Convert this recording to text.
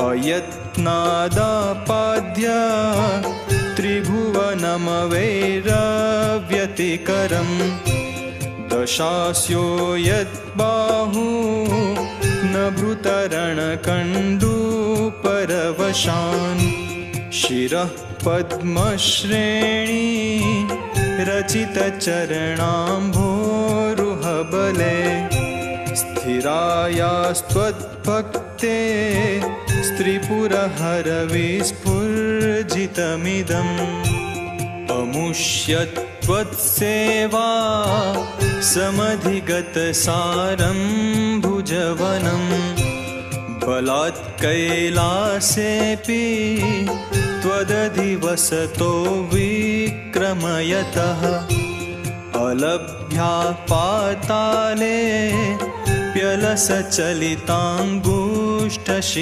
अयत्नादापाद्य त्रिभुवनमवैरव्यतिकरम् दशास्यो यद्बाहु न भृतरणकण्डूपरवशान् शिरः पद्मश्रेणी रचितचरणाम्भोरुहबले स्थिरायास्त्वद्भक्ते स्त्रीपुरहरविस्फुर्जितमिदम् अमुष्यत्वत्सेवा समधिगतसारं भुजवनम् बलात् कैलासेऽपि त्वदधिवसतो विक्रमयतः अलभ्या पाताले प्यलसचलिताङ्गुष्ठशि